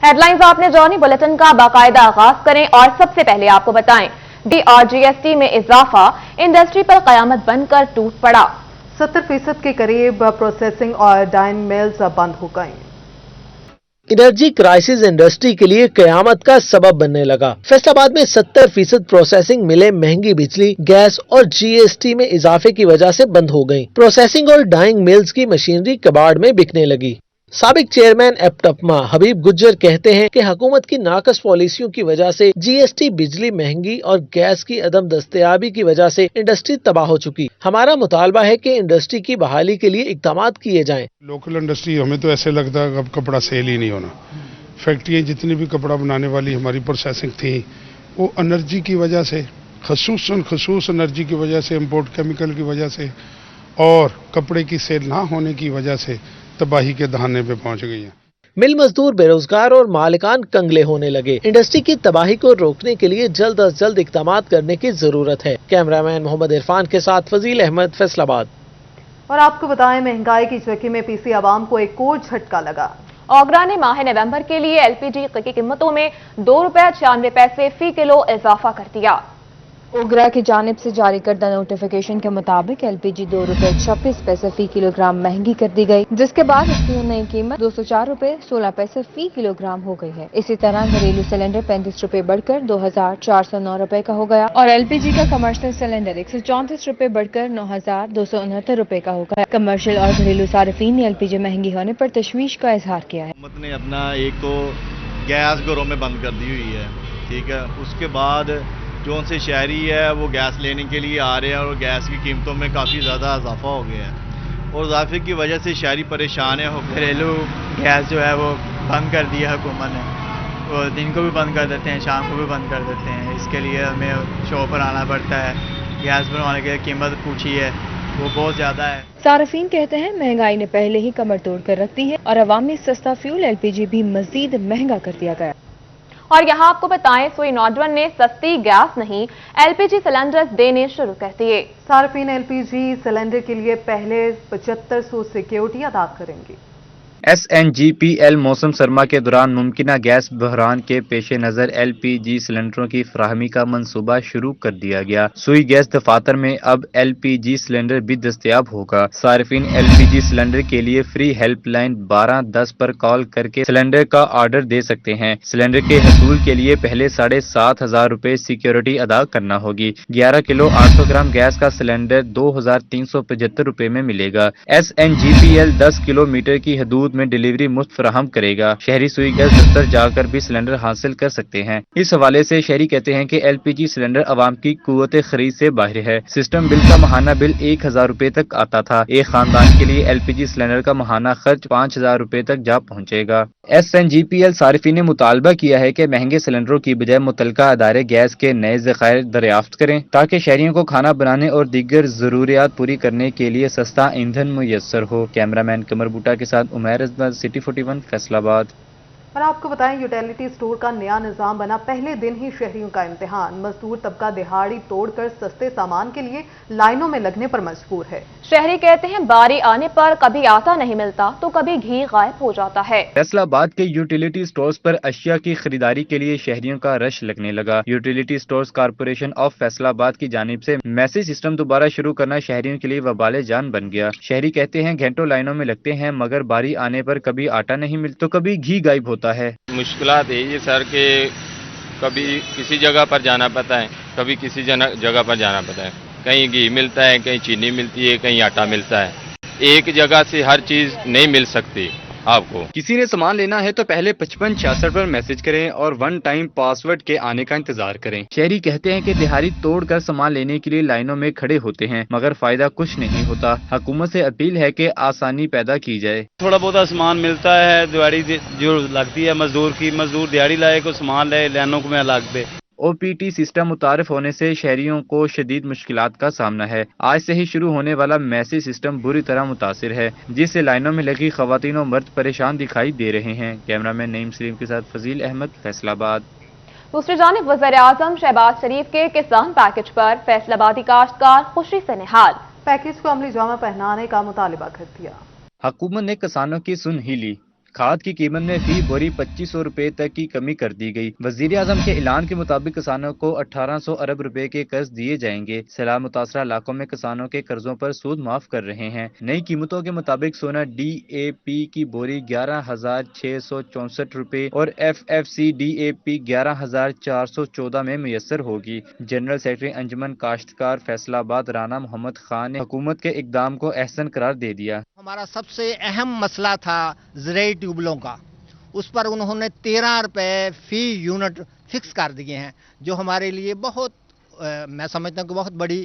Headlines आपने जानी, bulletin का बाकायदा आगाज करें और सबसे पहले आपको बताएं DRGST में इजाफा, इंडस्ट्री पर कयामत बनकर टूट पड़ा। 70% के करीब प्रोसेसिंग और डाइंग मिल्स बंद हो गई। एनर्जी क्राइसिस इंडस्ट्री के लिए कयामत का सबब बनने लगा। फैसलाबाद में 70% प्रोसेसिंग मिलें महंगी बिजली, गैस और GST में इजाफे की वजह से बंद हो गईं। प्रोसेसिंग और डाइंग मिल्स की मशीनरी कबाड़ में बिकने लगी। साबिक चेयरमैन एप्टपमा हबीब गुज्जर कहते हैं कि हुकूमत की नाकस पॉलिसियों की वजह से GST, बिजली महंगी और गैस की अदम दस्तयाबी की वजह से इंडस्ट्री तबाह हो चुकी। हमारा मुतालबा है कि इंडस्ट्री की बहाली के लिए इक़दाम किए जाएं। लोकल इंडस्ट्री हमें तो ऐसे लगता है अब कपड़ा सेल ही नहीं होना। फैक्ट्रियाँ जितनी भी कपड़ा बनाने वाली हमारी प्रोसेसिंग थी वो एनर्जी की वजह से, खसूस एनर्जी की वजह से, इम्पोर्ट केमिकल की वजह से और कपड़े की सेल ना होने की वजह से तबाही के दहाने पे पहुंच गई है। मिल मजदूर बेरोजगार और मालिकान कंगले होने लगे। इंडस्ट्री की तबाही को रोकने के लिए जल्द अज जल्द इक़दाम करने की जरूरत है। कैमरामैन मोहम्मद इरफान के साथ फजील अहमद, फैसलाबाद। और आपको बताएं, महंगाई की चक्की में पीसी आवाम को एक और झटका लगा। ओगरा ने माह नवंबर के लिए LPG की कीमतों में ₹2.96 फी किलो इजाफा कर दिया। ओगरा की जानिब से जारी करदा नोटिफिकेशन के मुताबिक LPG ₹2.26 फी किलोग्राम महंगी कर दी गई, जिसके बाद इसकी नई कीमत ₹204.16 फी किलोग्राम हो गई है। इसी तरह घरेलू सिलेंडर ₹35 बढ़कर ₹2,409 का हो गया और LPG का कमर्शियल सिलेंडर ₹134 बढ़कर ₹9,269 का हो गया। कमर्शियल और घरेलू सार्फिन ने LPG महंगी होने पर तशवीश का इजहार किया है। हुकूमत ने अपना एक तो गैस घरों में बंद कर दी हुई है, ठीक है। उसके बाद जो उनसे शहरी है वो गैस लेने के लिए आ रहे हैं और गैस की कीमतों में काफ़ी ज़्यादा इजाफा हो गया है और इजाफे की वजह से शहरी परेशान है। घरेलू गैस जो है वो बंद कर दिया है हुकूमत ने, वो दिन को भी बंद कर देते हैं, शाम को भी बंद कर देते हैं। इसके लिए हमें शॉप पर आना पड़ता है। गैस बनवाने की कीमत पूछी है, वो बहुत ज़्यादा है। सार्फिन कहते हैं महंगाई ने पहले ही कमर तोड़ कर रख दी है और अवामी सस्ता फ्यूल LPG भी मजीद महंगा कर दिया गया। और यहाँ आपको बताएं, सुई नौजवान ने सस्ती गैस नहीं LPG सिलेंडर देने शुरू कर दिए। सार्फिन LPG सिलेंडर के लिए पहले 7500 सिक्योरिटी अदा करेंगे। SNGPL मौसम सरमा के दौरान मुमकिना गैस बहरान के पेश नज़र LPG सिलेंडरों की फ्राहमी का मंसूबा शुरू कर दिया गया। सुई गैस दफातर में अब LPG सिलेंडर भी दस्तयाब होगा। सार्फिन LPG सिलेंडर के लिए फ्री हेल्पलाइन 1210 पर कॉल करके सिलेंडर का ऑर्डर दे सकते हैं। सिलेंडर के हसूल के लिए पहले 7,500 रुपए सिक्योरिटी अदा करना होगी। 11 किलो 800 ग्राम गैस का सिलेंडर 2,375 रुपए में मिलेगा। SNGPL 10 किलोमीटर की हदूद में डिलीवरी मुफ्त फराहम करेगा। शहरी सुई गैस दफ्तर जाकर भी सिलेंडर हासिल कर सकते हैं। इस हवाले से शहरी कहते हैं कि LPG सिलेंडर आवाम की कुव्वत खरीद से बाहर है। सिस्टम बिल का माहाना बिल 1,000 रुपए तक आता था। एक खानदान के लिए LPG सिलेंडर का माहाना खर्च 5,000 रुपए तक जा पहुंचेगा। SNGPL सारिफी ने मुतालबा किया है कि महंगे सिलेंडरों की बजाय मुतलका अदारे गैस के नए ज़खायर दरियाफ्त करें ताकि शहरियों को खाना बनाने और दीगर जरूरियात पूरी करने के लिए सस्ता ईंधन मुयस्सर हो। कैमरामैन कमर बूटा के साथ उमैर अजमल, सिटी 41, फैसलाबाद। और आपको बताएं, यूटिलिटी स्टोर का नया निजाम बना, पहले दिन ही शहरियों का इम्तिहान। मजदूर तबका दिहाड़ी तोड़कर सस्ते सामान के लिए लाइनों में लगने पर मजबूर है। शहरी कहते हैं बारी आने पर कभी आटा नहीं मिलता तो कभी घी गायब हो जाता है। फैसलाबाद के यूटिलिटी स्टोर्स पर अशिया की खरीदारी के लिए शहरियों का रश लगने लगा। Utility stores corporation of Faisalabad की जानिब से मैसेज सिस्टम दोबारा शुरू करना शहरियों के लिए वबाले जान बन गया। शहरी कहते हैं घंटों लाइनों में लगते हैं मगर बारी आने पर कभी आटा नहीं मिलता तो कभी घी गायब होता है। मुश्किलात है ये सर के कभी किसी जगह पर जाना पड़ता है, कभी किसी जगह पर जाना पड़ता है। कहीं घी मिलता है, कहीं चीनी मिलती है, कहीं आटा मिलता है। एक जगह से हर चीज नहीं मिल सकती आपको। किसी ने सामान लेना है तो पहले 5566 पर मैसेज करें और 1 टाइम पासवर्ड के आने का इंतजार करें। शहरी कहते हैं कि दिहाड़ी तोड़कर सामान लेने के लिए लाइनों में खड़े होते हैं मगर फायदा कुछ नहीं होता। हुकूमत से अपील है कि आसानी पैदा की जाए। थोड़ा बहुत सामान मिलता है, दिहाड़ी जो लगती है मजदूर की, मजदूर दिहाड़ी लाए को सामान ले, लाइनों में अलग दे। OPT सिस्टम मुतारिफ होने से शहरियों को शदीद मुश्किलात का सामना है। आज से ही शुरू होने वाला मैसेज सिस्टम बुरी तरह मुतासिर है जिससे लाइनों में लगी खवातीन और मर्द परेशान दिखाई दे रहे हैं। कैमरामैन नईम सलीम के साथ फजील अहमद, फैसलाबाद। दूसरी जानिब वज़ीर-ए-आज़म शहबाज शरीफ के किसान पैकेज पर फैसलाबादी काश्तकार खुशी से निहाल। पैकेज को अमली जामा पहनाने का मुतालबा कर दिया। हुकूमत ने किसानों की सुन ही ली। खाद की कीमत में फी बोरी 2500 रुपए तक की कमी कर दी गई। वजीर आजम के ऐलान के मुताबिक किसानों को 1800 अरब रुपए के कर्ज दिए जाएंगे। सैलाब मुतासरा इलाकों में किसानों के कर्जों पर सूद माफ कर रहे हैं। नई कीमतों के मुताबिक सोना DAP की बोरी 11,664 रुपए और FFC DAP 11,414 में मुयस्सर होगी। जनरल सेक्रेटरी अंजुमन काश्तकार फैसलाबाद राना मोहम्मद खान ने हुकूमत के इकदाम को अहसन करार दे दिया। हमारा सबसे अहम मसला था ज़राई ट्यूबलों का, उस पर उन्होंने 13 रुपए फी यूनिट फिक्स कर दिए हैं, जो हमारे लिए बहुत मैं समझता हूँ कि बहुत बड़ी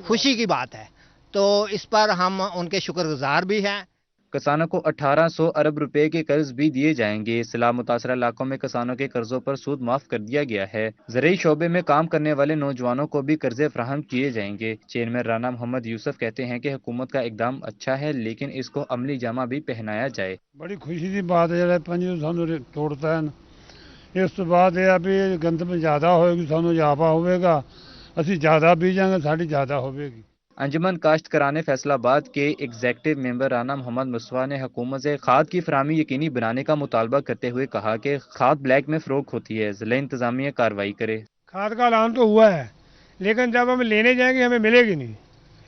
खुशी की बात है। तो इस पर हम उनके शुक्रगुजार भी हैं। किसानों को 1800 अरब रुपए के कर्ज भी दिए जाएंगे। सैलाब मुतासरा इलाकों में किसानों के कर्जों पर सूद माफ कर दिया गया है। ज़राई शोबे में काम करने वाले नौजवानों को भी कर्जे फराहम किए जाएंगे। चेयरमैन राना मोहम्मद यूसुफ कहते हैं कि हुकूमत का इकदाम अच्छा है, लेकिन इसको अमली जामा भी पहनाया जाए। बड़ी खुशी की बात है जो पंज सानू तोड़ता है। इस तो बाद यह भी गंदम ज़्यादा होगी, सानू जाफा होगा, असी ज़्यादा बीजांगे, साड़ी ज़्यादा होगी। अंजुमन काश्तकारान फैसलाबाद के एग्जेक्टिव मेंबर राना मोहम्मद मुस्तफा ने हुकूमत से खाद की फराहमी यकीनी बनाने का मुतालबा करते हुए कहा कि खाद ब्लैक में फरोख्त होती है, जिला इंतजामिया कार्रवाई करे। खाद का ऐलान तो हुआ है, लेकिन जब हम लेने जाएंगे हमें मिलेगी नहीं,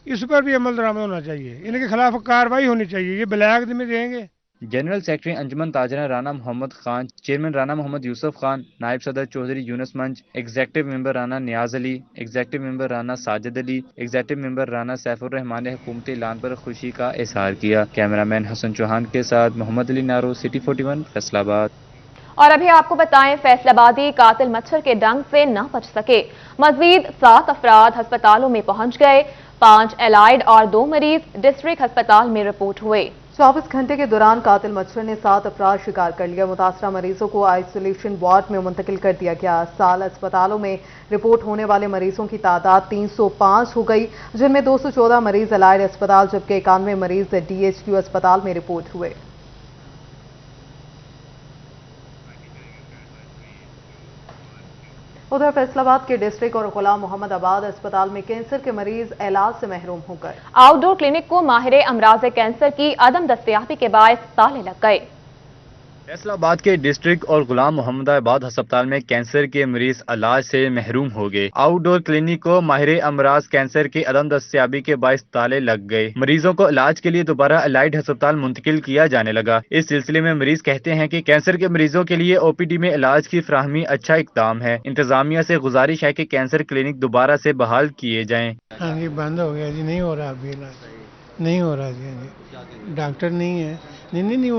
इस पर भी अमल दरामद होना चाहिए, इनके खिलाफ कार्रवाई होनी चाहिए। ये ब्लैक में देंगे। General secretary Anjuman Tajran Rana Mohammad Khan, chairman Rana Mohammad Yousuf Khan, नायब सदर Chaudhry Younus Manch, executive member Rana Niaz Ali, executive member Rana Sajid Ali, executive member Rana Saifur Rehman ने हुकूमती ऐलान पर खुशी का इजहार किया। कैमरामैन हसन चौहान के साथ मोहम्मद अली नारो, सिटी 41 फैसलाबाद। और अभी आपको बताएं, फैसलाबादी कातिल मच्छर के डंक से न बच सके, मजीद 7 अफराद अस्पतालों में पहुंच गए। 5 एलाइड और 2 मरीज डिस्ट्रिक्ट अस्पताल में रिपोर्ट हुए। 24 घंटे के दौरान कातिल मच्छर ने 7 अफराद शिकार कर लिया। मुतासरा मरीजों को आइसोलेशन वार्ड में मुंतकिल कर दिया गया। साल अस्पतालों में रिपोर्ट होने वाले मरीजों की तादाद 305 हो गई, जिनमें 214 मरीज एलाइड अस्पताल जबकि 91 मरीज DHQ अस्पताल में रिपोर्ट हुए। उधर फैसलाबाद के डिस्ट्रिक्ट और गुलाम मोहम्मद आबाद अस्पताल में कैंसर के मरीज इलाज से महरूम हो गए। आउटडोर क्लिनिक को माहिर अमराज कैंसर की अदम दस्तयाबी के बायस ताले लग गए। फैसलाबाद के डिस्ट्रिक्ट और गुलाम मोहम्मद आबाद अस्पताल में कैंसर के मरीज इलाज से महरूम हो गए। आउटडोर क्लिनिक को माहिर अमराज कैंसर की अदम दस्तयाबी के बायस ताले लग गए। मरीजों को इलाज के लिए दोबारा एलाइड अस्पताल मुंतकिल किया जाने लगा। इस सिलसिले में मरीज कहते हैं कि कैंसर के मरीजों के लिए OPD में इलाज की फराहमी अच्छा इकदाम है। इंतजामिया से गुजारिश है कि कैंसर क्लिनिक दोबारा से बहाल किए जाएं। हाँ जी, बंद हो गया जी, नहीं हो रहा अभी इलाज, नहीं हो रहा जी, डॉक्टर नहीं है। नहीं,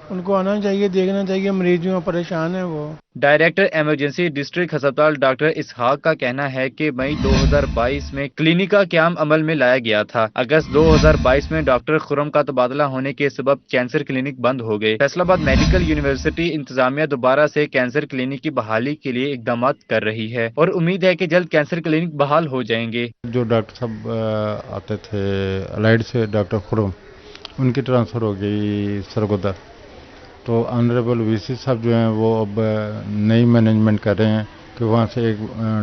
उनको आना चाहिए, देखना चाहिए, मरीज जो परेशान है वो। डायरेक्टर इमरजेंसी डिस्ट्रिक्ट अस्पताल डॉक्टर इसहाक का कहना है कि मई 2022 में क्लिनिक का क्याम अमल में लाया गया था। अगस्त 2022 में डॉक्टर खुरम का तबादला होने के सबब कैंसर क्लिनिक बंद हो गए। फैसलाबाद मेडिकल यूनिवर्सिटी इंतजामिया दोबारा से कैंसर क्लिनिक की बहाली के लिए इकदाम कर रही है और उम्मीद है कि जल्द कैंसर क्लिनिक बहाल हो जाएंगे। जो डॉक्टर साहब आते थे एलाइड से, डॉक्टर खुरम, उनकी ट्रांसफर हो गई सरगोदा, तो ऑनरेबल VC साहब जो हैं वो अब नई मैनेजमेंट कर रहे हैं कि वहाँ से एक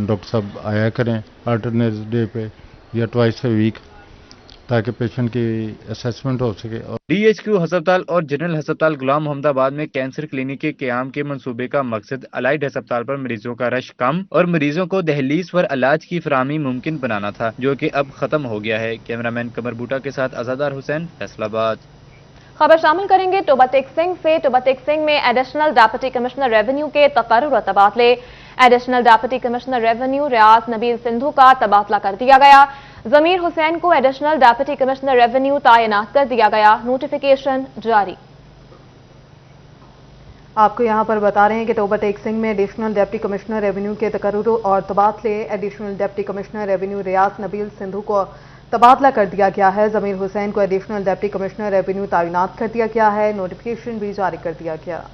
डॉक्टर साहब आया करें अल्टरनेट डे पे या ट्वाइस ए वीक, ताकि पेशेंट की असेसमेंट हो सके। DHQ अस्पताल और जनरल अस्पताल गुलाम मोहम्मदाबाद में कैंसर क्लिनिक के क़याम के मंसूबे का मकसद अलाइड अस्पताल पर मरीजों का रश कम और मरीजों को दहलीज पर इलाज की फराहमी मुमकिन बनाना था, जो कि अब खत्म हो गया है। कैमरामैन कमर बूटा के साथ आजादार हुसैन, फैसलाबाद। खबर शामिल करेंगे टोबा टेक सिंह से। टोबा टेक सिंह में एडिशनल डेप्यूटी कमिश्नर रेवेन्यू के तकर्रुर और तबादले। एडिशनल डेप्यूटी कमिश्नर रेवेन्यू रियाज नबील सिंधु का तबादला कर दिया गया। जमीर हुसैन को एडिशनल डेप्यूटी कमिश्नर रेवेन्यू तैनात कर दिया गया। नोटिफिकेशन जारी। आपको यहां पर बता रहे हैं कि टोबा टेक सिंह में एडिशनल डेप्टी कमिश्नर रेवेन्यू के तकर्रुर और तबादले। एडिशनल डेप्टी कमिश्नर रेवेन्यू रियाज नबील सिंधु को तबादला कर दिया गया है। जमीर हुसैन को एडिशनल डेप्टी कमिश्नर रेवेन्यू तैनात कर दिया गया है। नोटिफिकेशन भी जारी कर दिया गया।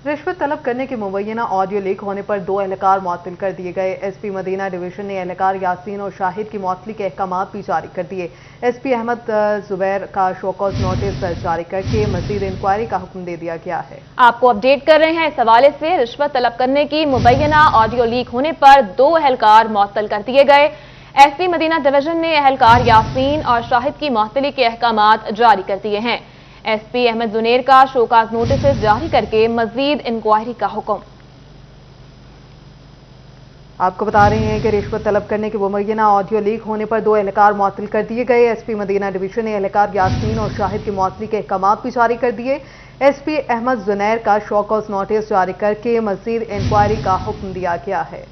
रिश्वत तलब करने की मुबैना ऑडियो लीक होने पर 2 एहलकार मुअत्तल कर दिए गए। SP मदीना डिवीजन ने एहलकार यासीन और शाहिद की मुअत्तली के अहकाम भी जारी कर दिए। SP अहमद जुबैर का शोकॉज नोटिस जारी करके मजीद इंक्वायरी का हुक्म दे दिया गया है। आपको अपडेट कर रहे हैं। इस हवाले से रिश्वत तलब करने की मुबैना ऑडियो लीक होने पर 2 एहलकार मुअत्तल कर दिए गए। SP مدینہ ڈویژن نے اہلکار یاسین اور شاہد کی معطلی کے احکامات جاری کر دیے ہیں۔ SP احمد زنیر کا شوکاز نوٹسز جاری کر کے مزید انکوائری کا حکم۔ آپ کو بتا رہے ہیں کہ رشوت طلب کرنے کے مبینہ آڈیو لیک ہونے پر 2 اہلکار معطل کر دیے گئے۔ SP مدینہ ڈویژن نے اہلکار یاسین اور شاہد کی معطلی کے احکامات بھی جاری کر دیے۔ SP احمد زنیر کا شو کاز نوٹس جاری کر کے مزید انکوائری کا حکم دیا گیا ہے۔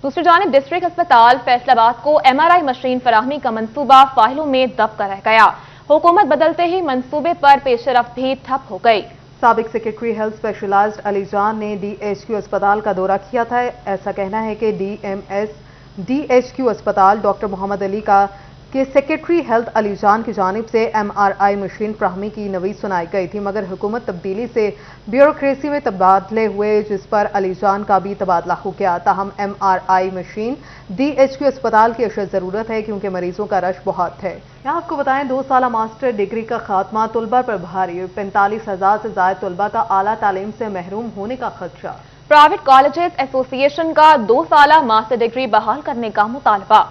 دوسری جانب ڈسٹرکٹ اسپتال فیصل آباد کو MRI مشین فراہمی کا منصوبہ فائلوں میں دب کر رہ گیا۔ حکومت بدلتے ہی منصوبے پر پیش رفت بھی ٹھپ ہو گئی۔ سابق سیکرٹری ہیلتھ اسپیشلائزڈ علی جان نے DHQ اسپتال کا دورہ کیا تھا۔ ایسا کہنا ہے کہ DHQ اسپتال ڈاکٹر محمد علی کے سیکرٹری ہیلتھ علی جان کی جانب سے MRI مشین فراہمی کی نوید سنائی گئی تھی، مگر حکومت تبدیلی سے بیوروکریسی میں تبادلے ہوئے جس پر علی جان کا بھی تبادلہ ہو گیا۔ تاہم MRI مشین DHQ اسپتال کی اشد ضرورت ہے کیونکہ مریضوں کا رش بہت ہے۔ یہاں آپ کو بتائیں 2 سالہ ماسٹر ڈگری کا خاتمہ، طلبہ پر بھاری، 45,000 سے زائد طلبہ کا اعلیٰ تعلیم سے محروم ہونے کا خدشہ۔ پرائیویٹ کالجز ایسوسی ایشن کا 2 سالہ ماسٹر ڈگری بحال کرنے کا مطالبہ۔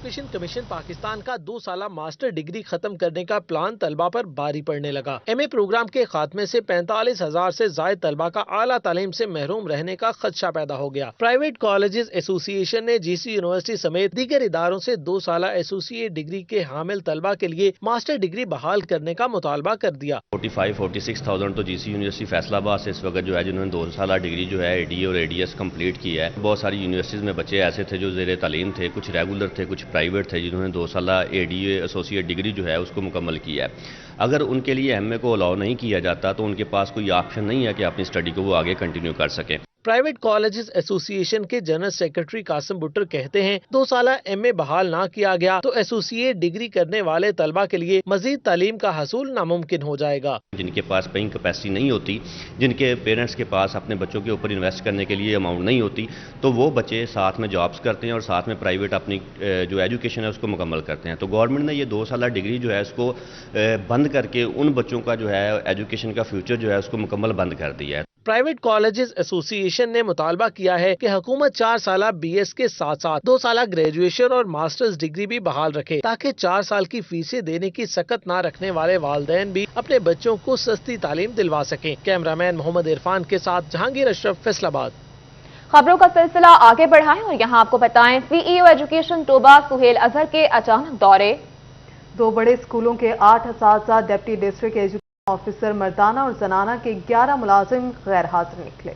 ایجوکیشن کمیشن پاکستان کا 2 سالہ ماسٹر ڈگری ختم کرنے کا پلان طلبہ پر بھاری پڑنے لگا۔ MA پروگرام کے خاتمے سے 45,000 سے زائد طلبہ کا اعلیٰ تعلیم سے محروم رہنے کا خدشہ پیدا ہو گیا۔ پرائیویٹ کالجز ایسوسی ایشن نے GC یونیورسٹی سمیت دیگر اداروں سے 2 سالہ ایسوسیٹ ڈگری کے حامل طلبہ کے لیے ماسٹر ڈگری بحال کرنے کا مطالبہ کر دیا۔ 46,000 تو GC یونیورسٹی فیصل آباد سے اس وقت جو ہے جنہوں نے 2 سالہ ڈگری جو ہے ADA اور ADS کمپلیٹ کی ہے۔ بہت ساری یونیورسٹیز میں بچے ایسے تھے جو زیر تعلیم تھے، کچھ ریگولر تھے، کچھ پرائیویٹ تھے جنہوں نے 2 سالہ ADA ایسوسیٹ ڈگری جو ہے اس کو مکمل کیا ہے۔ اگر ان کے لیے MA کو الاؤ نہیں کیا جاتا تو ان کے پاس کوئی آپشن نہیں ہے کہ اپنی اسٹڈی کو وہ آگے کنٹینیو کر سکیں۔ پرائیویٹ کالجز ایسوسی ایشن کے جنرل سیکرٹری قاسم بٹر کہتے ہیں 2 سالہ MA بحال نہ کیا گیا تو ایسوسیٹ ڈگری کرنے والے طلبہ کے لیے مزید تعلیم کا حصول ناممکن ہو جائے گا۔ جن کے پاس پیئنگ کیپیسٹی نہیں ہوتی، جن کے پیرنٹس کے پاس اپنے بچوں کے اوپر انویسٹ کرنے کے لیے اماؤنٹ نہیں ہوتی، تو وہ بچے ساتھ میں جابس کرتے ہیں اور ساتھ میں پرائیویٹ اپنی جو ایجوکیشن ہے اس کو مکمل کرتے ہیں۔ تو گورنمنٹ نے یہ 2 سالہ ڈگری جو ہے اس کو بند کر کے ان بچوں کا جو ہے ایجوکیشن کا فیوچر جو ہے اس کو مکمل بند کر دیا ہے۔ پرائیویٹ کالجز ایسوسی ایشن نے مطالبہ کیا ہے کہ حکومت 4 سالہ BS کے ساتھ ساتھ 2 سالہ گریجویشن اور ماسٹرز ڈگری بھی بحال رکھے تاکہ 4 سال کی فیسیں دینے کی سکت نہ رکھنے والے والدین بھی اپنے بچوں کو سستی تعلیم دلوا سکیں۔ کیمرہ مین محمد عرفان کے ساتھ جہانگیر اشرف، فیصل آباد۔ خبروں کا سلسلہ آگے بڑھائیں اور یہاں آپ کو بتائیں CEO ایجوکیشن توبہ سہیل اظہر کے اچانک دورے۔ 2 بڑے اسکولوں کے 8 اساتذہ، ڈپٹی ڈسٹرکٹ ایجوکیشن آفیسر مردانہ اور زنانہ کے 11 ملازم غیر حاضر نکلے۔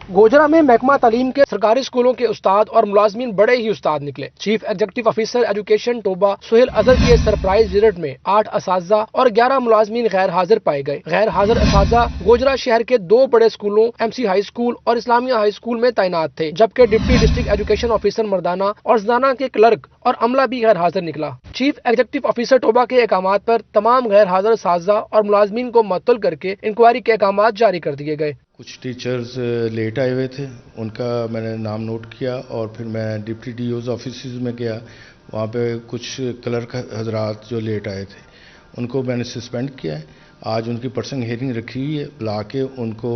گوجرا میں محکمہ تعلیم کے سرکاری اسکولوں کے استاد اور ملازمین بڑے ہی استاد نکلے۔ چیف ایگزیکٹو آفیسر ایجوکیشن توبہ سہیل اظہر کے سرپرائز وزٹ میں 8 اساتذہ اور 11 ملازمین غیر حاضر پائے گئے۔ غیر حاضر اساتذہ گوجرا شہر کے 2 بڑے اسکولوں MC ہائی اسکول اور اسلامیہ ہائی اسکول میں تعینات تھے، جبکہ ڈپٹی ڈسٹرکٹ ایجوکیشن آفیسر مردانہ اور زنانہ کے کلرک اور عملہ بھی غیر حاضر نکلا۔ چیف ایگزیکٹو آفیسر توبہ کے احکامات پر تمام غیر حاضر اساتذہ اور ملازمین کو معطل کر کے انکوائری کے احکامات جاری کر دیے گئے۔ کچھ ٹیچرز لیٹ آئے ہوئے تھے، ان کا میں نے نام نوٹ کیا اور پھر میں ڈپٹی DO's آفیسز میں گیا، وہاں پہ کچھ کلرک حضرات جو لیٹ آئے تھے ان کو میں نے سسپینڈ کیا ہے۔ آج ان کی پرسنل ہیئرنگ رکھی ہوئی ہے، بلا کے ان کو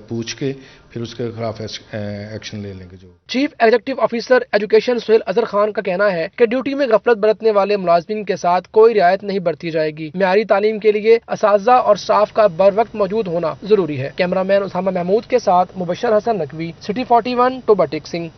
پوچھ کے پھر اس کے خلاف ایکشن لے لیں گے۔ جو chief executive officer education Sohail Azhar Khan کا کہنا ہے کہ ڈیوٹی میں غفلت برتنے والے ملازمین کے ساتھ کوئی رعایت نہیں برتی جائے گی۔ معیاری تعلیم کے لیے اساتذہ اور اسٹاف کا بر وقت موجود ہونا ضروری ہے۔ کیمرہ مین اسامہ محمود کے ساتھ مبشر حسن نقوی، سٹی 41، توبہ ٹیک سنگھ۔